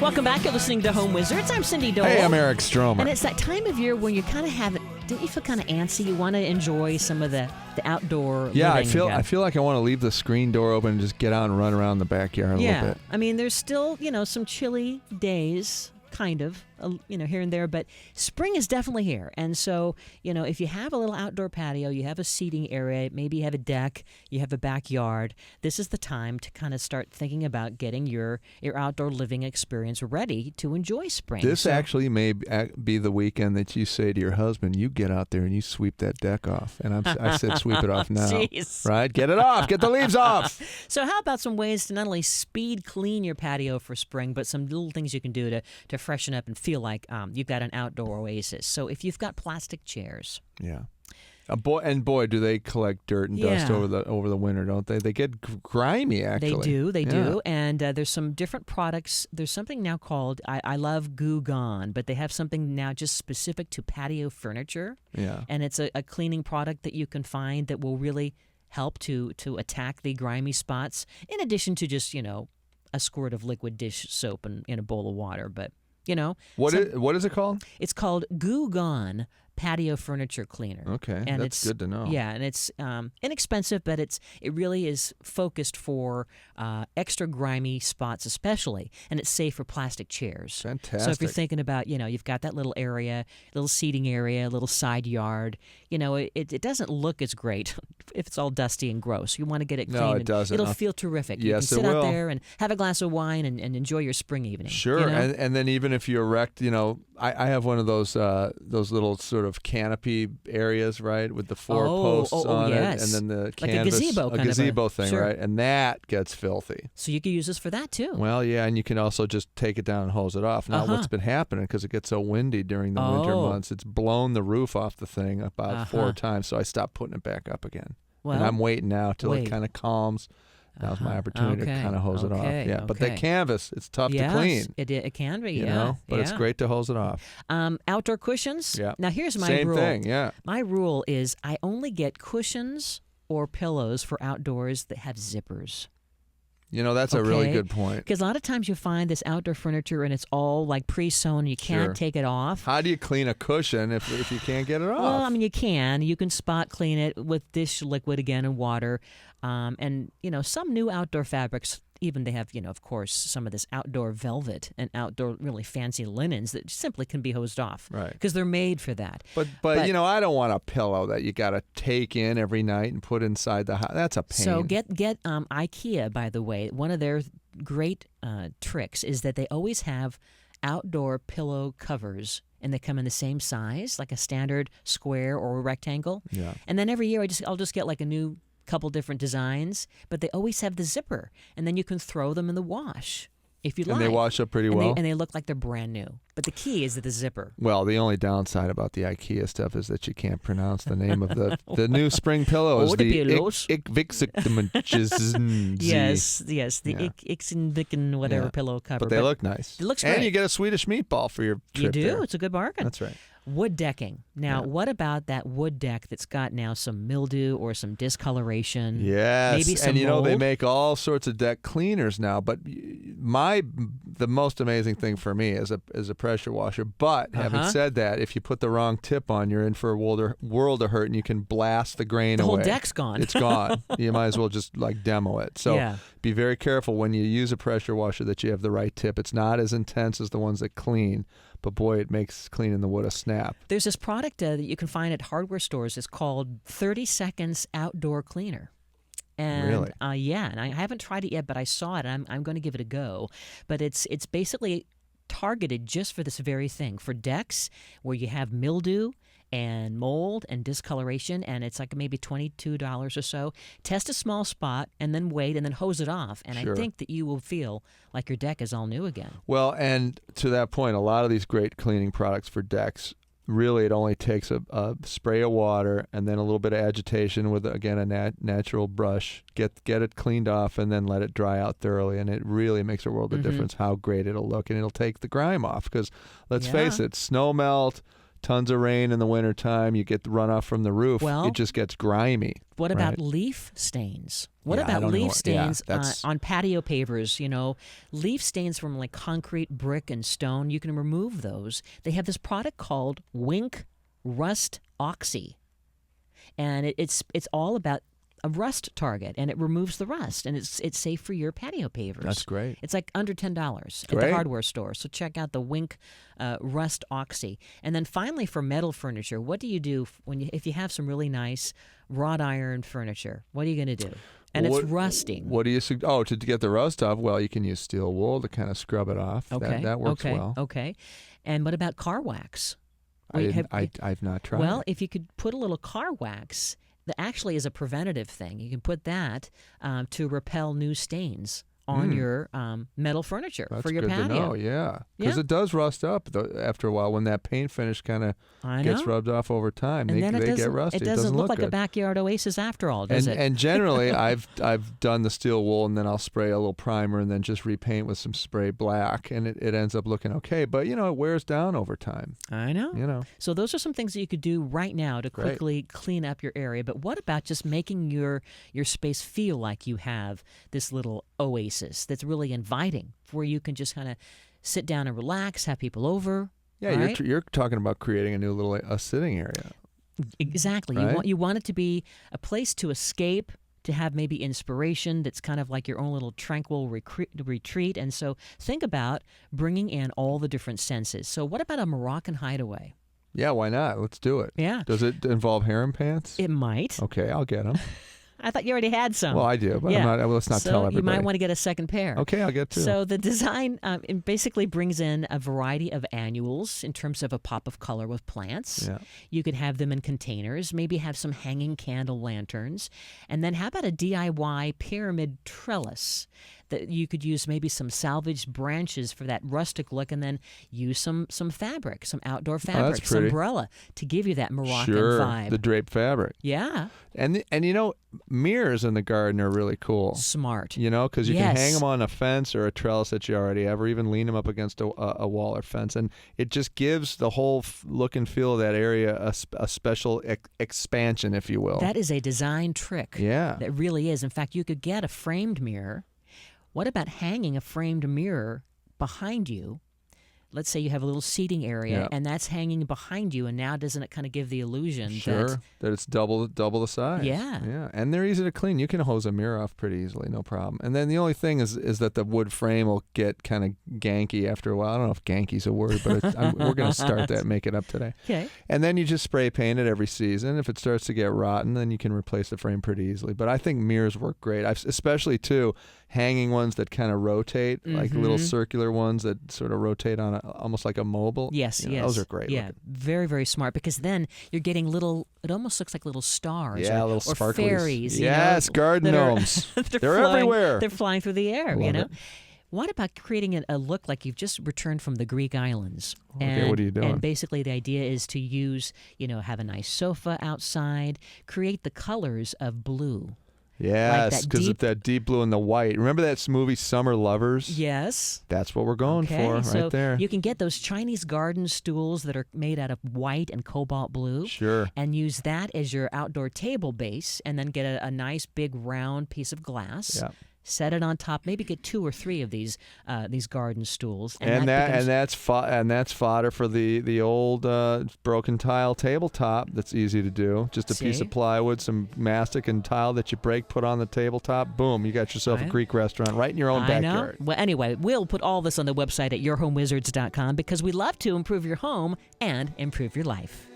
Welcome back. You're listening to Home Wizards. I'm Cindy Dole. Hey, I'm Eric Stromer. And it's that time of year when you kind of have, didn't you feel kind of antsy? You want to enjoy some of the outdoor living. I feel like I want to leave the screen door open and just get out and run around the backyard a little bit. I mean, there's still, some chilly days, kind of, here and there, but spring is definitely here. And so, if you have a little outdoor patio, you have a seating area, maybe you have a deck, you have a backyard, this is the time to kind of start thinking about getting your outdoor living experience ready to enjoy spring. This actually may be the weekend that you say to your husband, you get out there and you sweep that deck off. And I said sweep it off now. Jeez. Right? Get it off. Get the leaves off. So how about some ways to not only speed clean your patio for spring, but some little things you can do to freshen up and feel like you've got an outdoor oasis. So if you've got plastic chairs. Yeah. Boy, do they collect dirt and dust over the winter, don't they? They get grimy, actually. They do. And there's some different products. There's something now called, I love Googan, but they have something now just specific to patio furniture. Yeah. And it's a cleaning product that you can find that will really help to attack the grimy spots, in addition to just, a squirt of liquid dish soap in a bowl of water. But, What is it called? It's called Googan Patio Furniture Cleaner. Okay, and that's good to know. Yeah, and it's inexpensive, but it really is focused for extra grimy spots especially, and it's safe for plastic chairs. Fantastic. So if you're thinking about, you've got that little area, little seating area, little side yard, it doesn't look as great if it's all dusty and gross. You want to get it clean. No, it doesn't. It'll feel terrific. Yes, you can sit it out will. there and have a glass of wine and enjoy your spring evening. Sure, and then even if you erect, I have one of those little sort of canopy areas, right, with the four posts on it, and then the canvas, like a gazebo thing, sure. right, and that gets filthy. So you can use this for that too. Well, yeah, and you can also just take it down and hose it off. Now, what's been happening, because it gets so windy during the winter months, it's blown the roof off the thing about 4 times, so I stopped putting it back up again. Well, and I'm waiting now till it kind of calms. Now's my opportunity to kind of hose it off. Yeah, but the canvas, it's tough to clean. It can be, but it's great to hose it off. Outdoor cushions. Yeah. Now here's my Same rule. thing. Yeah. My rule is I only get cushions or pillows for outdoors that have zippers. That's a really good point. Because a lot of times you find this outdoor furniture and it's all like pre-sewn and you can't take it off. How do you clean a cushion if you can't get it off? Well, I mean, you can. You can spot clean it with dish liquid again and water. And, some new outdoor fabrics, even they have, of course, some of this outdoor velvet and outdoor really fancy linens that simply can be hosed off. Right. Because they're made for that. But I don't want a pillow that you got to take in every night and put inside the house. That's a pain. So get IKEA, by the way. One of their great tricks is that they always have outdoor pillow covers, and they come in the same size, like a standard square or a rectangle. Yeah. And then every year I'll just get like a new couple different designs, but they always have the zipper, and then you can throw them in the wash if you like. And they wash up pretty well. And they look like they're brand new. But the key is the zipper. Well, the only downside about the IKEA stuff is that you can't pronounce the name of the new spring pillows. The Ixenviken whatever pillow cover. But they look nice. It looks great. And you get a Swedish meatball for your trip. You do. There. It's a good bargain. That's right. Wood decking. Now, what about that wood deck that's got now some mildew or some discoloration? Yes. Maybe some mold? They make all sorts of deck cleaners now, but the most amazing thing for me is a pressure washer. But having said that, if you put the wrong tip on, you're in for a world of hurt, and you can blast the grain away. The whole deck's gone. It's gone. You might as well just demo it. So be very careful when you use a pressure washer that you have the right tip. It's not as intense as the ones that clean, but boy, it makes cleaning the wood a snap. There's this product that you can find at hardware stores. It's called 30 Seconds Outdoor Cleaner. And, really? And I haven't tried it yet, but I saw it, and I'm going to give it a go. But it's basically targeted just for this very thing, for decks where you have mildew and mold and discoloration, and it's like maybe $22 or so. Test a small spot and then wait and then hose it off, and I think that you will feel like your deck is all new again. Well, and to that point, a lot of these great cleaning products for decks, really it only takes a spray of water and then a little bit of agitation with, again, a natural brush, get it cleaned off, and then let it dry out thoroughly, and it really makes a world of difference how great it'll look, and it'll take the grime off, because let's face it, snow melt, tons of rain in the wintertime, you get the runoff from the roof, Well, it just gets grimy. What about right? leaf stains? What Yeah, I about don't leaf know. stains Yeah, that's- on patio pavers? Leaf stains from like concrete, brick, and stone. You can remove those. They have this product called Wink Rust Oxy, and it's all about a rust target, and it removes the rust, and it's safe for your patio pavers. That's great. It's like under $10 at the Great. hardware store. So check out the Wink Rust Oxy. And then finally, for metal furniture, what do you do if you have some really nice wrought iron furniture? What are you going to do? And it's rusting. What do you to get the rust off? Well, you can use steel wool to kind of scrub it off. Okay. That works well. Okay. And what about car wax? I've not tried. Well, if you could put a little car wax, that actually is a preventative thing. You can put that to repel new stains on your metal furniture That's for your good patio. to know, yeah. Because it does rust up after a while when that paint finish kind of gets rubbed off over time. And then they get rusty. It doesn't look like good. a backyard oasis after all, does it? And generally, I've done the steel wool, and then I'll spray a little primer and then just repaint with some spray black, and it ends up looking okay. But, it wears down over time. I know. So those are some things that you could do right now to quickly clean up your area. But what about just making your space feel like you have this little oasis that's really inviting, where you can just kind of sit down and relax, have people over? Yeah, right? you're talking about creating a new little sitting area. Exactly. Right? You want it to be a place to escape, to have maybe inspiration that's kind of like your own little tranquil retreat. And so think about bringing in all the different senses. So what about a Moroccan hideaway? Yeah, why not? Let's do it. Yeah. Does it involve harem pants? It might. Okay, I'll get them. I thought you already had some. Well, I do, but let's not tell everybody. You might want to get a second pair. Okay, I'll get two. So the design it basically brings in a variety of annuals in terms of a pop of color with plants. Yeah. You could have them in containers, maybe have some hanging candle lanterns. And then how about a DIY pyramid trellis? That you could use maybe some salvaged branches for that rustic look, and then use some fabric, some outdoor fabric, some umbrella to give you that Moroccan vibe. The draped fabric. Yeah. And mirrors in the garden are really cool. Smart. Because you can hang them on a fence or a trellis that you already have, or even lean them up against a wall or fence, and it just gives the whole look and feel of that area a special expansion, if you will. That is a design trick. Yeah. That really is. In fact, you could get a framed mirror. What about hanging a framed mirror behind you? Let's say you have a little seating area, and that's hanging behind you, and now doesn't it kind of give the illusion that it's double the size? Yeah. And they're easy to clean. You can hose a mirror off pretty easily, no problem. And then the only thing is that the wood frame will get kind of ganky after a while. I don't know if ganky's a word, but we're going to start that and make it up today. Okay. And then you just spray paint it every season. If it starts to get rotten, then you can replace the frame pretty easily. But I think mirrors work great, especially too hanging ones that kind of rotate, like little circular ones that sort of rotate on almost like a mobile. Yes. Those are great. Yeah, very, very smart, because then you're getting it almost looks like little stars little or sparklies. Fairies. Yes, garden gnomes. They're everywhere. They're flying through the air, Love it. What about creating a look like you've just returned from the Greek islands? Okay, what are you doing? And basically the idea is to use, have a nice sofa outside, create the colors of blue. Yes, because of that deep blue and the white. Remember that movie Summer Lovers? Yes. That's what we're going for right there. You can get those Chinese garden stools that are made out of white and cobalt blue. Sure. And use that as your outdoor table base, and then get a nice big round piece of glass. Yeah. Set it on top. Maybe get 2 or 3 of these garden stools, and that's fodder for the old broken tile tabletop. That's easy to do. Just a piece of plywood, some mastic and tile that you break, put on the tabletop. Boom! You got yourself a Greek restaurant right in your own backyard. Well, anyway, we'll put all this on the website at yourhomewizards.com, because we love to improve your home and improve your life.